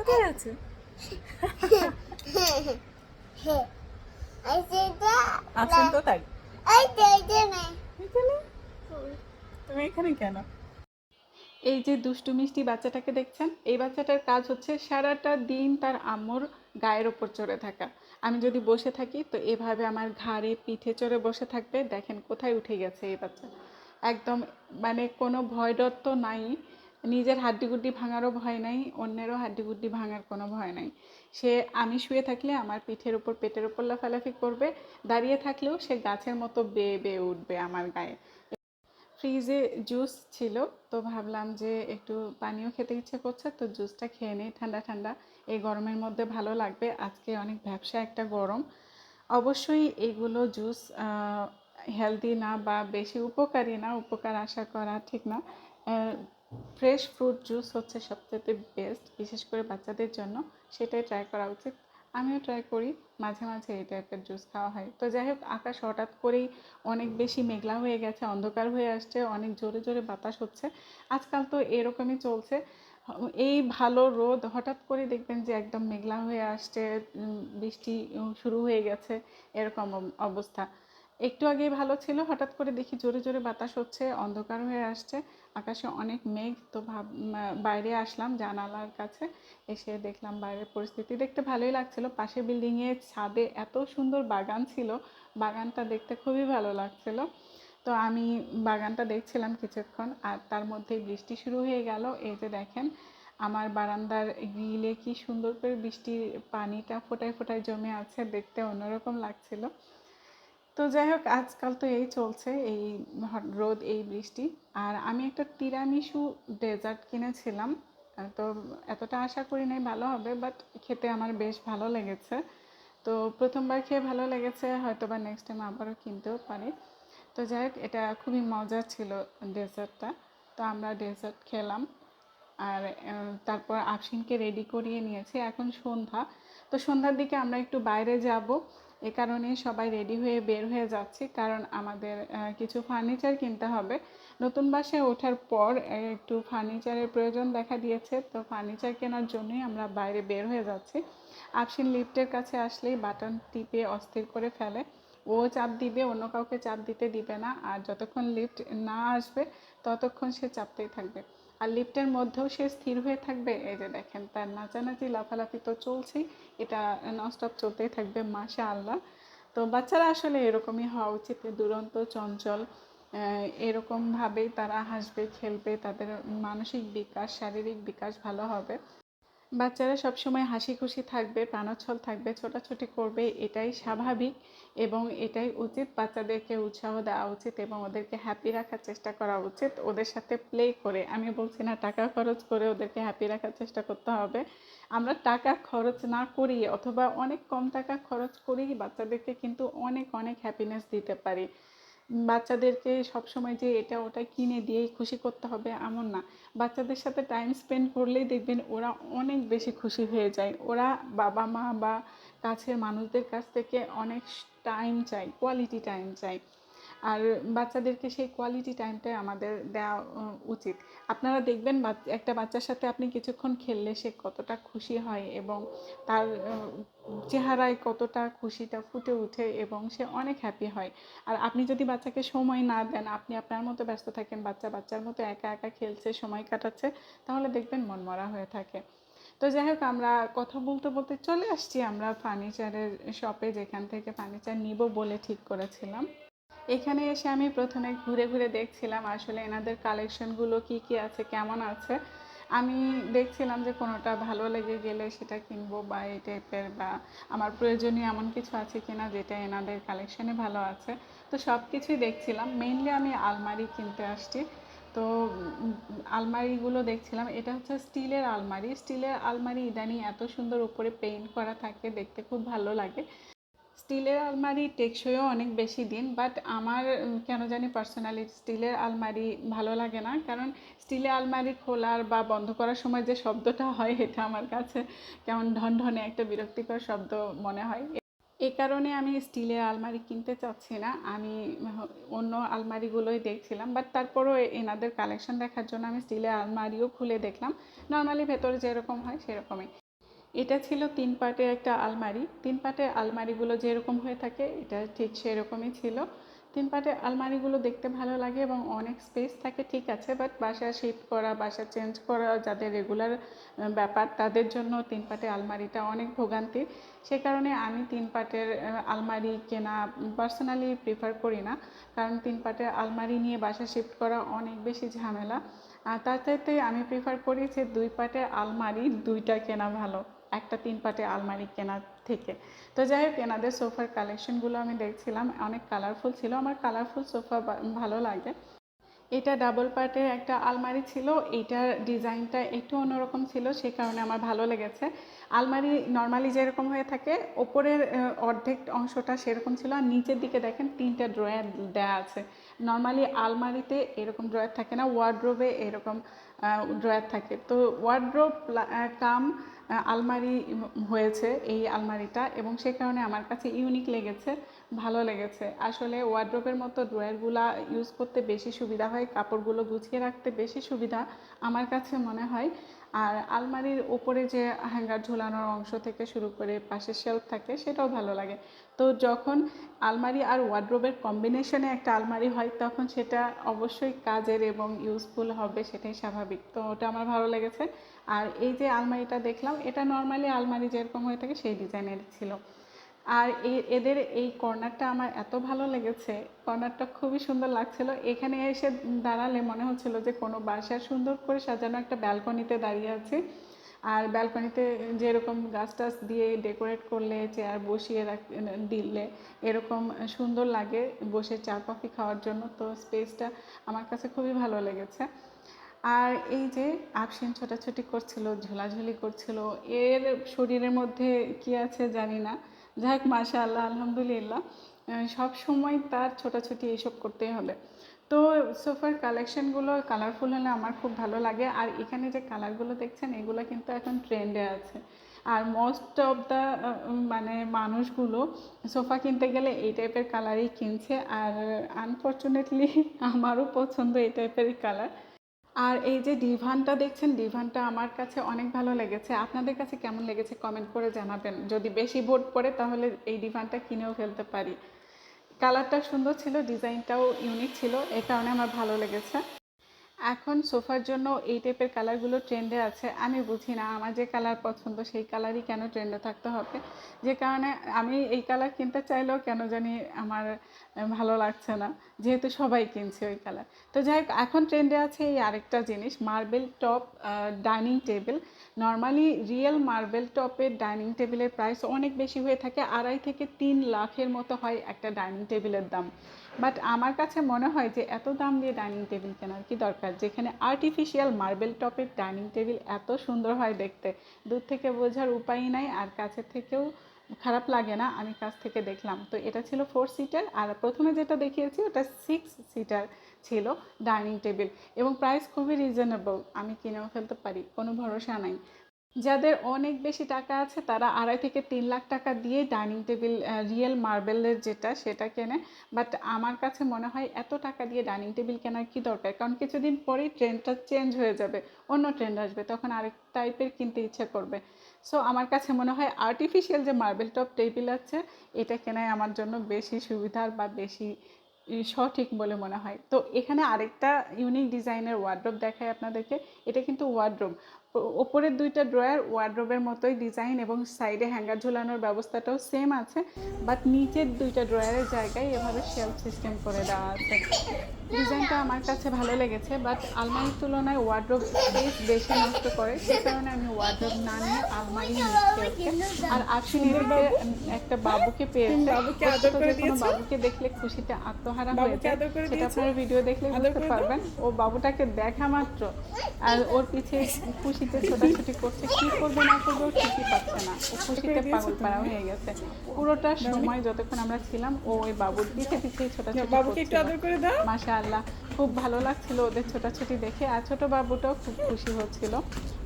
কোথায় আছে? আছেন তো তাই? এখানে? তুমি এখানে কেন? এই যে দুষ্টু মিষ্টি বাচ্চাটাকে দেখছেন, এই বাচ্চাটার কাজ হচ্ছে সারাটা দিন তার আম্মুর গায়ের ওপর চড়ে থাকা। আমি যদি বসে থাকি তো এভাবে আমার ঘাড়ে পিঠে চড়ে বসে থাকবে। দেখেন কোথায় উঠে গেছে এই বাচ্চা। একদম মানে কোনো ভয় ডর তো নাই, নিজের হাড্ডিগুড্ডি ভাঙারও ভয় নাই, অন্যেরও হাড্ডিগুড্ডি ভাঙার কোনো ভয় নাই। সে আমি শুয়ে থাকলে আমার পিঠের উপর পেটের উপর লাফালাফি করবে, দাঁড়িয়ে থাকলেও সে গাছের মতো বেয়ে বেয়ে উঠবে আমার গায়ে। ফ্রিজে জুস ছিল, তো ভাবলাম যে একটু পানীয় খেতে ইচ্ছে করছে, তো জুসটা খেয়ে নিই ঠান্ডা ঠান্ডা। এই গরমের মধ্যে ভালো লাগবে, আজকে অনেক ভ্যাপসা একটা গরম। অবশ্যই এইগুলো জুস হেলদি না বা বেশি উপকারী না, উপকার আশা করা ঠিক না। ফ্রেশ ফ্রুট জুস হচ্ছে সবচেয়ে বেস্ট, বিশেষ করে বাচ্চাদের জন্য। সেটাই ট্রাই করা উচিত। আমিও ট্রাই করি, মাঝে মাঝে এই টাইপের জুস খাওয়া হয়। তো যাই হোক, আকাশ হঠাৎ করেই অনেক বেশি মেঘলা হয়ে গেছে, অন্ধকার হয়ে আসছে, অনেক জোরে জোরে বাতাস হচ্ছে। আজকাল তো এরকমই চলছে। এই ভালো রোদ হঠাৎ করে দেখবেন যে একদম মেঘলা হয়ে আসছে, বৃষ্টি শুরু হয়ে গেছে, এরকম অবস্থা। একটু আগেই ভালো ছিল, হঠাৎ করে দেখি জোরে জোরে বাতাস হচ্ছে, অন্ধকার হয়ে আসছে, আকাশে অনেক মেঘ। তো বাইরে আসলাম জানালার কাছে, এসে দেখলাম বাইরের পরিস্থিতি দেখতে ভালোই লাগছিল। পাশে বিল্ডিংয়ের ছাদে এত সুন্দর বাগান ছিল, বাগানটা দেখতে খুবই ভালো লাগছিল। তো আমি বাগানটা দেখছিলাম কিছুক্ষণ, আর তার মধ্যেই বৃষ্টি শুরু হয়ে গেল। এই যে দেখেন আমার বারান্দার গ্রিলে কি সুন্দর করে বৃষ্টির পানিটা ফোটায় ফোটায় জমে আছে, দেখতে অন্যরকম লাগছিল। তো যাই হোক, আজকাল তো এই চলছে, এই রোদ এই বৃষ্টি। আর আমি একটা তিরামিসু ডেজার্ট কিনেছিলাম, তো এতটা আশা করি নাই ভালো হবে, বাট খেতে আমার বেশ ভালো লেগেছে। তো প্রথমবার খেয়ে ভালো লেগেছে, হয়তো বা নেক্সট টাইম আবারও কিনতেও পারি। তো যাই হোক, এটা খুবই মজার ছিল ডেজার্টটা। তো আমরা ডেজার্ট খেলাম, আর তারপর আফসিনকে রেডি করিয়ে নিয়েছি। এখন সন্ধ্যা, তো সন্ধ্যার দিকে আমরা একটু বাইরে যাব, এ কারণে সবাই রেডি হয়ে বের হয়ে যাচ্ছি, কারণ আমাদের কিছু ফার্নিচার কিনতে হবে। নতুন বাসায় ওঠার পর একটু ফার্নিচারের প্রয়োজন দেখা দিয়েছে, তো ফার্নিচার কেনার জন্যই আমরা বাইরে বের হয়ে যাচ্ছি। আফসিন লিফটের কাছে আসলেই বাটন টিপে অস্থির করে ফেলে, ও চাপ দিবে, অন্য কাউকে চাপ দিতে দিবে না, আর যতক্ষণ লিফট না আসবে ততক্ষণ সে চাপতেই থাকবে। আর লিফটের মধ্যেও সে স্থির হয়ে থাকবে। এই যে দেখেন তার নাচানাচি লাফালাফি তো চলছেই, এটা ননস্টপ চলতেই থাকবে, মাশাআল্লাহ। তো বাচ্চারা আসলে এরকমই হওয়া উচিত, দুরন্ত চঞ্চল। এরকমভাবেই তারা হাসবে খেলবে, তাদের মানসিক বিকাশ শারীরিক বিকাশ ভালো হবে। বাচ্চারা সবসময় হাসি খুশি থাকবে, প্রাণোচ্ছল থাকবে, ছোটাছুটি করবে, এটাই স্বাভাবিক এবং এটাই উচিত। বাচ্চাদেরকে উৎসাহ দেওয়া উচিত এবং ওদেরকে হ্যাপি রাখার চেষ্টা করা উচিত, ওদের সাথে প্লে করে। আমি বলছি না টাকা খরচ করে ওদেরকে হ্যাপি রাখার চেষ্টা করতে হবে। আমরা টাকা খরচ না করি অথবা অনেক কম টাকা খরচ করি বাচ্চাদেরকে কিন্তু অনেক অনেক হ্যাপিনেস দিতে পারি। বাচ্চাদেরকে সবসময় যে এটা ওটা কিনে দিয়েই খুশি করতে হবে এমন না। বাচ্চাদের সাথে টাইম স্পেন্ড করলেই দেখবেন ওরা অনেক বেশি খুশি হয়ে যায়। ওরা বাবা মা বা কাছের মানুষদের কাছ থেকে অনেক টাইম চায়, কোয়ালিটি টাইম চায়। আর বাচ্চাদেরকে সেই কোয়ালিটি টাইমটাই আমাদের দেওয়া উচিত। আপনারা দেখবেন একটা বাচ্চার সাথে আপনি কিছুক্ষণ খেললে সে কতটা খুশি হয় এবং তার চেহারায় কতটা খুশিটা ফুটে ওঠে এবং সে অনেক হ্যাপি হয়। আর আপনি যদি বাচ্চাকে সময় না দেন, আপনি আপনার মতো ব্যস্ত থাকেন, বাচ্চা বাচ্চার মতো একা একা খেলছে, সময় কাটাচ্ছে, তাহলে দেখবেন মনমরা হয়ে থাকে। তো যাই হোক, আমরা কথা বলতে বলতে চলে আসছি আমরা ফার্নিচারের শপে, যেখান থেকে ফার্নিচার নিব বলে ঠিক করেছিলাম। এখানে এসে আমি প্রথমে ঘুরে ঘুরে দেখছিলাম আসলে এনাদের কালেকশনগুলো কি কি আছে, কেমন আছে। আমি দেখছিলাম যে কোনোটা ভালো লেগে গেলে সেটা কিনবো, বা এই টাইপের, বা আমার প্রয়োজনীয় এমন কিছু আছে কিনা যেটা এনাদের কালেকশনে ভালো আছে। তো সব কিছুই দেখছিলাম, মেইনলি আমি আলমারি কিনতে আসছি। তো আলমারিগুলো দেখছিলাম, এটা হচ্ছে স্টিলের আলমারি। স্টিলের আলমারি ইদানিং এত সুন্দর উপরে পেইন্ট করা থাকে, দেখতে খুব ভালো লাগে। স্টিলের আলমারি টেকসইও অনেক বেশি দিন, বাট আমার কেন জানি পার্সোনালি স্টিলের আলমারি ভালো লাগে না, কারণ স্টিলের আলমারি খোলার বা বন্ধ করার সময় যে শব্দটা হয় এটা আমার কাছে কেমন ঢনঢনে একটা বিরক্তিকর শব্দ মনে হয়। এই কারণে আমি স্টিলের আলমারি কিনতে চাচ্ছি না, আমি অন্য আলমারিগুলোই দেখছিলাম, বাট তারপরও এনাদের কালেকশন দেখার জন্য আমি স্টিলের আলমারিও খুলে দেখলাম। নর্মালি ভেতরে যেরকম হয় সেরকমই। এটা ছিল 3 পার্টের একটা আলমারি। 3 পার্টের আলমারিগুলো যেরকম হয়ে থাকে এটা ঠিক সেরকমই ছিল। 3 পার্টের আলমারিগুলো দেখতে ভালো লাগে এবং অনেক স্পেস থাকে, ঠিক আছে, বাট বাসা শিফট করা, বাসা চেঞ্জ করা যাদের রেগুলার ব্যাপার তাদের জন্য 3 পার্টের আলমারিটা অনেক ভোগান্তির। সে কারণে আমি 3 পার্টের আলমারি কেনা পার্সোনালি প্রিফার করি না, কারণ 3 পার্টের আলমারি নিয়ে বাসা শিফট করা অনেক বেশি ঝামেলা। আর তার চাইতে আমি প্রিফার করি যে 2 পার্টের আলমারি 2টা কেনা ভালো একটা 3 পার্টের আলমারি কেনার থেকে। তো যাই হোক, এনাদের সোফার কালেকশনগুলো আমি দেখছিলাম, অনেক কালারফুল ছিল, আমার কালারফুল সোফা ভালো লাগে। এটা ডাবল পার্টের একটা আলমারি ছিল, এইটার ডিজাইনটা একটু অন্যরকম ছিল, সে কারণে আমার ভালো লেগেছে। আলমারি নর্মালি যেরকম হয়ে থাকে ওপরের অর্ধেক অংশটা সেরকম ছিল, আর নিচের দিকে দেখেন 3টা ড্রয়ার দেওয়া আছে। নর্মালি আলমারিতে এরকম ড্রয়ার থাকে না, ওয়ার্ড্রোবে এরকম ড্রয়ার থাকে। তো ওয়ার্ড্রোব কাম আলমারি হয়েছে এই আলমারিটা, এবং সে কারণে আমার কাছে ইউনিক লেগেছে, ভালো লেগেছে। আসলে ওয়ার্ড্রোবের মতো ড্রয়ারগুলো ইউজ করতে বেশি সুবিধা হয়, কাপড়গুলো গুছিয়ে রাখতে বেশি সুবিধা আমার কাছে মনে হয়। আর আলমারির ওপরে যে হ্যাঙ্গার ঝোলানোর অংশ থেকে শুরু করে পাশে শেলফ থাকে সেটাও ভালো লাগে। তো যখন আলমারি আর ওয়ার্ড্রোবের কম্বিনেশনে একটা আলমারি হয় তখন সেটা অবশ্যই কাজের এবং ইউজফুল হবে, সেটাই স্বাভাবিক। তো ওটা আমার ভালো লেগেছে। আর এই যে আলমারিটা দেখলাম এটা নর্মালি আলমারি যেরকম হয়ে থাকে সেই ডিজাইনের ছিল। আর এদের এই কর্নারটা আমার এত ভালো লেগেছে, কর্নারটা খুবই সুন্দর লাগছিল। এখানে এসে দাঁড়ালে মনে হচ্ছিল যে কোনো বাসার সুন্দর করে সাজানো একটা ব্যালকনিতে দাঁড়িয়ে আছে। আর ব্যালকনিতে যেরকম গাছ টাছ দিয়ে ডেকোরেট করলে, চেয়ার বসিয়ে দিলে এরকম সুন্দর লাগে বসে চা কফি খাওয়ার জন্য। তো স্পেসটা আমার কাছে খুবই ভালো লেগেছে। আর এই যে আফসিন ছোটাছুটি করছিল, ঝোলাঝুলি করছিল, এর শরীরের মধ্যে কি আছে জানি না, যাক মাশাআল্লাহ আলহামদুলিল্লাহ, সব সময় তার ছোটাছুটি এইসব করতেই হবে। তো সোফার কালেকশনগুলো কালারফুল হলে আমার খুব ভালো লাগে। আর এখানে যে কালারগুলো দেখছেন এগুলো কিন্তু এখন ট্রেন্ডে আছে। আর মোস্ট অফ দ্য মানে মানুষগুলো সোফা কিনতে গেলে এই টাইপের কালারই কিনছে। আর আনফর্চুনেটলি আমারও পছন্দ এই টাইপেরই কালার। আর এই যে ডিভানটা দেখছেন, ডিভানটা আমার কাছে অনেক ভালো লেগেছে। আপনাদের কাছে কেমন লেগেছে কমেন্ট করে জানাবেন। যদি বেশি ভোট পড়ে তাহলে এই ডিভানটা কিনেও ফেলতে পারি। কালারটা সুন্দর ছিল, ডিজাইনটাও ইউনিক ছিল, এই কারণে আমার ভালো লেগেছে। এখন সোফার জন্য এই টাইপের কালারগুলো ট্রেন্ডে আছে। আমি বুঝি না, আমার যে কালার পছন্দ সেই কালারই কেন ট্রেন্ডে থাকতে হবে, যে কারণে আমি এই কালার কিনতে চাইলেও কেন জানি আমার ভালো লাগছে না, যেহেতু সবাই কিনছে ওই কালার। তো যাই হোক, এখন ট্রেন্ডে আছে এই আরেকটা জিনিস, marble top dining table. Normally real marble টপের ডাইনিং টেবিলের প্রাইস অনেক বেশি হয়ে থাকে, 2.5 থেকে 3 লাখের মতো হয় একটা ডাইনিং টেবিলের দাম। বাট আমার কাছে মনে হয় যে এত দাম দিয়ে ডাইনিং টেবিল কেনার কি দরকার, যেখানে আর্টিফিশিয়াল মার্বেল টপের ডাইনিং টেবিল এত সুন্দর হয় দেখতে, দূর থেকে বোঝার উপায়ই নাই, আর কাছের থেকেও খারাপ লাগে না। আমি কাছ থেকে দেখলাম, তো এটা ছিল 4 সিটার, আর প্রথমে যেটা দেখিয়েছি ওটা 6 সিটার ছিল ডাইনিং টেবিল, এবং প্রাইস খুবই রিজনেবল, আমি কিনেও ফেলতে পারি, কোনো ভরসা নাই। যাদের অনেক বেশি টাকা আছে তারা 2.5 থেকে 3 লাখ টাকা দিয়ে ডাইনিং টেবিল রিয়েল মার্বেলের যেটা সেটা কেনে। বাট আমার কাছে মনে হয় এত টাকা দিয়ে ডাইনিং টেবিল কেনার কি দরকার, কারণ কিছুদিন পরেই ট্রেন্ডটা চেঞ্জ হয়ে যাবে, অন্য ট্রেন্ড আসবে, তখন আরেক টাইপের কিনতে ইচ্ছে করবে। সো আমার কাছে মনে হয় আর্টিফিশিয়াল যে মার্বেল টপ টেবিল আছে এটা কেনাই আমার জন্য বেশি সুবিধার বা বেশি সঠিক বলে মনে হয়। তো এখানে আরেকটা ইউনিক ডিজাইনের ওয়ার্ড্রোব দেখায় আপনাদেরকে। এটা কিন্তু ওয়ার্ড্রোব, ওপরের 2টা ড্রয়ার ওয়ার্ড্রোবের মতোই ডিজাইন, এবং সাইডে হ্যাঙ্গার ঝোলানোর ব্যবস্থাটাও সেম আছে, বাট নিচের 2টা ড্রয়ারের জায়গায় এভাবে শেলফ সিস্টেম করে দেওয়া আছে। ডিজাইনটা আমার কাছে ভালো লেগেছে, বাট আলমারির তুলনায় ওয়ার্ড্রোব স্পেস বেশি নষ্ট করে, সে কারণে আমি ওয়ার্ড্রোব না নিয়ে আলমারি নিচ্ছি। আর আফসিন এদিকে একটা বাবুকে পেয়েছে, কোনো বাবুকে দেখলে খুশিতে আত্মহারা হয়ে যায়, সেটা আপনারা ভিডিও দেখলে বুঝতে পারবেন। ও বাবুটাকে দেখা মাত্র আর ওর পিছে খুশিতে ছোটাছুটি করছে, কি করবে না করবে ও ঠিকই পাচ্ছে না, ও খুশিতে পাগল পাড়া হয়ে গেছে। পুরোটা সময় যতক্ষণ আমরা ছিলাম ও ওই বাবুর পিছে পিছিয়ে ছোটাছুটি করছিল। মাশাআল্লাহ, খুব ভালো লাগছিল ওদের ছোটাছুটি দেখে, আর ছোট বাবুটাও খুব খুশি হচ্ছিল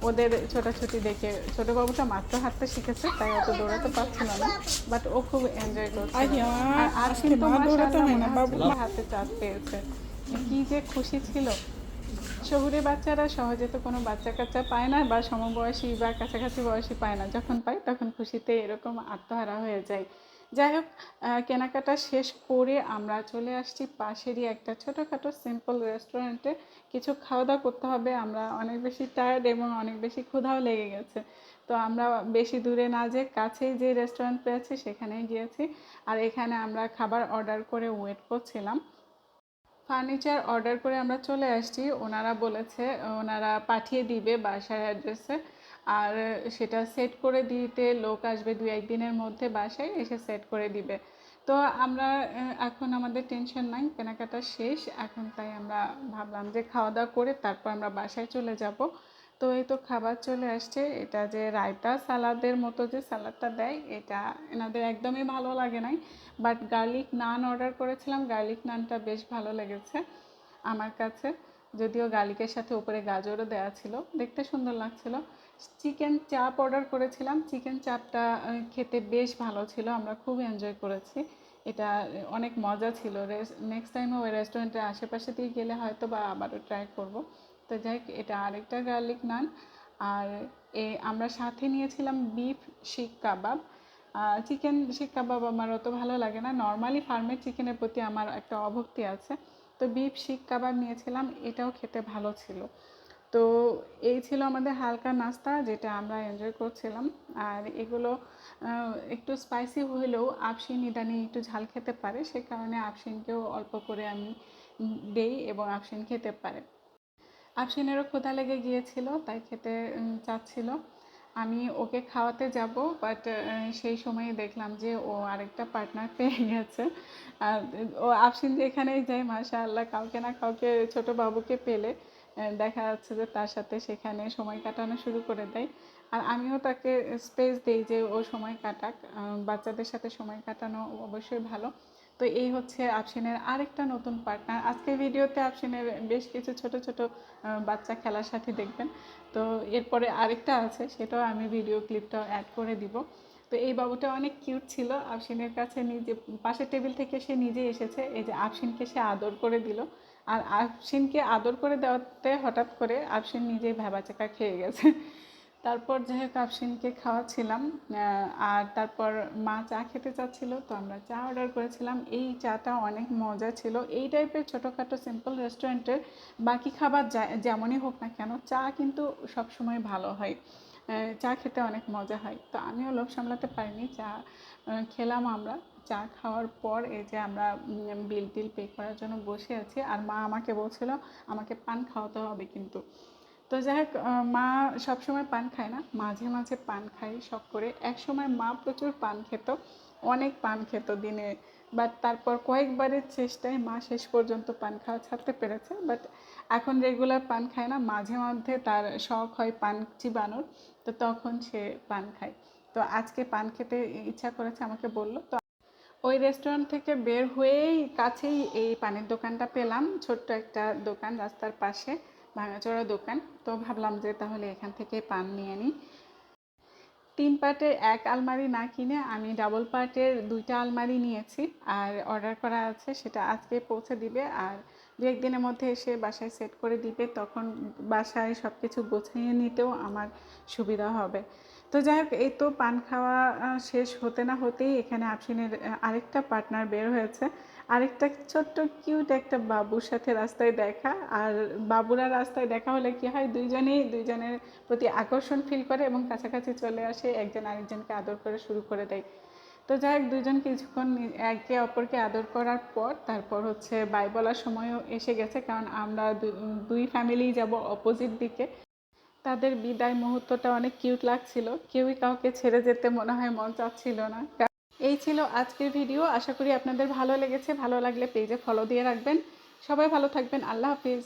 ওদের ছোটাছুটি দেখে। ছোট বাবুটা মাত্র হাঁটতে শিখেছে, তাই অত দৌড়াতে পারছিল না, বাট ও খুব এনজয় করছিল। আর কিন্তু মাশাআল্লাহ মনে হচ্ছিল হাতে চাঁদ পেয়েছে, কি যে খুশি ছিল। শহুরে বাচ্চারা সহজে তো কোনো বাচ্চা কাচ্চা পায় না, বা সমবয়সী বা কাছাকাছি বয়সী পায় না, যখন পায় তখন খুশিতে এরকম আত্মহারা হয়ে যায়। যাই হোক, কেনাকাটা শেষ করে আমরা চলে আসছি পাশেরই একটা ছোটোখাটো সিম্পল রেস্টুরেন্টে। কিছু খাওয়া দাওয়া করতে হবে, আমরা অনেক বেশি টায়ার্ড এবং অনেক বেশি ক্ষুধাও লেগে গেছে। তো আমরা বেশি দূরে না যেয়ে কাছেই যে রেস্টুরেন্ট পেয়েছি সেখানেই গিয়েছি। আর এখানে আমরা খাবার অর্ডার করে ওয়েট করছিলাম। ফার্নিচার অর্ডার করে আমরা চলে আসছি, ওনারা বলেছে ওনারা পাঠিয়ে দিবে বাসার অ্যাড্রেসে। আর সেটা সেট করে দিতে লোক আসবে 2-1 দিনের মধ্যে, বাসায় এসে সেট করে দিবে। তো আমরা এখন আমাদের টেনশন নাই, কেনাকাটা শেষ এখন, তাই আমরা ভাবলাম যে খাওয়া দাওয়া করে তারপর আমরা বাসায় চলে যাব। তো এই তো খাবার চলে আসছে, এটা যে রায়তা সালাদের মতো যে সালাদটা দেয়, এটা এনাদের একদমই ভালো লাগে নাই। বাট গার্লিক নান অর্ডার করেছিলাম, গার্লিক নানটা বেশ ভালো লেগেছে আমার কাছে। যদিও গার্লিকের সাথে উপরে গাজরও দেওয়া ছিল, দেখতে সুন্দর লাগছিল। চিকেন চাপ অর্ডার করেছিলাম, চিকেন চাপটা খেতে বেশ ভালো ছিল, আমরা খুব এনজয় করেছি। এটা অনেক মজা ছিল। নেক্সট টাইমও ওই রেস্টুরেন্টের আশেপাশে দিয়ে গেলে হয়তো বা আবারও ট্রাই করব। তো যাই হোক, এটা আরেকটা গার্লিক নান। আর আমরা সাথে নিয়েছিলাম বিফ শিক কাবাব। চিকেন শিক কাবাব আমার অত ভালো লাগে না, নর্মালি ফার্মের চিকেনের প্রতি আমার একটা অভক্তি আছে। তো বিফ শিক কাবাব নিয়েছিলাম, এটাও খেতে ভালো ছিল। তো এই ছিল আমাদের হালকা নাস্তা, যেটা আমরা এনজয় করছিলাম। আর এগুলো একটু স্পাইসি হলেও আফশিন ইদানিং একটু ঝাল খেতে পারে, সে কারণে আফশিনকেও অল্প করে আমি দেই এবং আফশিন খেতে পারে। আফশিনেরও ক্ষুধা লেগে গিয়েছিল, তাই খেতে চাচ্ছিল। আমি ওকে খাওয়াতে যাব, বাট সেই সময়ে দেখলাম যে ও আরেকটা পার্টনার পেয়ে গেছে। আর ও আফশিন যেখানেই যায় মাশাআল্লাহ কাউকে না কাউকে ছোট বাবুকে পেলে দেখা যাচ্ছে যে তার সাথে সেখানে সময় কাটানো শুরু করে দেয়। আর আমিও তাকে স্পেস দিই যে ও সময় কাটাক, বাচ্চাদের সাথে সময় কাটানো অবশ্যই ভালো। তো এই হচ্ছে আফশিনের আরেকটা নতুন পার্টনার। আজকের ভিডিওতে আফশিনের বেশ কিছু ছোট ছোট বাচ্চা খেলার সাথে দেখবেন। তো এরপরে আরেকটা আছে, সেটাও আমি ভিডিও ক্লিপটাও অ্যাড করে দিব। তো এই বাবুটা অনেক কিউট ছিল, আফশিনের কাছে নিজে পাশের টেবিল থেকে সে নিজে এসেছে, এই যে আফশিনকে সে আদর করে দিল। আর আফশিনকে আদর করে দেওয়াতে হঠাৎ করে আফশিন নিজেই ভ্যাবাচাকা খেয়ে গেছে। তারপর যাই হোক আফশিনকে খাওয়াচ্ছিলাম। আর তারপর মা চা খেতে চাচ্ছিল, তো আমরা চা অর্ডার করেছিলাম। এই চাটা অনেক মজা ছিল। এই টাইপের ছোটোখাটো সিম্পল রেস্টুরেন্টের বাকি খাবার যেমনই হোক না কেন, চা কিন্তু সবসময় ভালো হয়, চা খেতে অনেক মজা হয়। তো আমিও লোভ সামলাতে পারিনি, চা খেলাম আমরা। চা খাওয়ার পর এই যে আমরা বিল টিল পে করার জন্য বসে আছি, আর মা আমাকে বলছিল আমাকে পান খাওয়াতে হবে কিন্তু। তো যাই হোক, মা সবসময় পান খায় না, মাঝে মাঝে পান খায় শখ করে। একসময় মা প্রচুর পান খেত, অনেক পান খেত দিনে। বাট তারপর কয়েকবারের চেষ্টায় মা শেষ পর্যন্ত পান খাওয়া ছাড়তে পেরেছে। বাট এখন রেগুলার পান খায় না, মাঝে মধ্যে তার শখ হয় পান চিবানোর, তো তখন সে পান খায়। তো আজকে পান খেতে ইচ্ছা করেছে, আমাকে বলল। তো ওই রেস্টুরেন্ট থেকে বের হয়েই কাছেই এই পানের দোকানটা পেলাম, ছোট্ট একটা দোকান রাস্তার পাশে, ভাঙাচোরা দোকান। তো ভাবলাম যে তাহলে এখান থেকে পান নিয়ে নিই। 3 পার্টের এক আলমারি না কিনে আমি ডাবল পার্টের 2টা আলমারি নিয়েছি। আর অর্ডার করা আছে, সেটা আজকে পৌঁছে দিবে। আর 2-1 দিনের মধ্যে এসে বাসায় সেট করে দিবে, তখন বাসায় সব কিছু গোছাইয়ে নিতেও আমার সুবিধা হবে। তো যাই হোক, এই তো পান খাওয়া শেষ হতে না হতেই এখানে আফশিনের আরেকটা পার্টনার বের হয়েছে। আরেকটা ছোট্ট কিউট একটা বাবুর সাথে রাস্তায় দেখা। আর বাবুরা রাস্তায় দেখা হলে কি হয়, দুইজনের প্রতি আকর্ষণ ফিল করে এবং কাছাকাছি চলে আসে, একজন আরেকজনকে আদর করে শুরু করে দেয়। তো যাই হোক, দুজন কিছুক্ষণ একে অপরকে আদর করার পর তারপর হচ্ছে বাই বলার সময়ও এসে গেছে, কারণ আমরা দুই ফ্যামিলি যাব অপোজিট দিকে। তাদের বিদায় মুহূর্তটা অনেক কিউট লাগছিল, কেউই কাউকে ছেড়ে যেতে মনে হয় মন চাচ্ছিল না। এই ছিল আজকের ভিডিও, আশা করি আপনাদের ভালো লেগেছে। ভালো লাগলে পেজে ফলো দিয়ে রাখবেন। সবাই ভালো থাকবেন, আল্লাহ হাফিজ।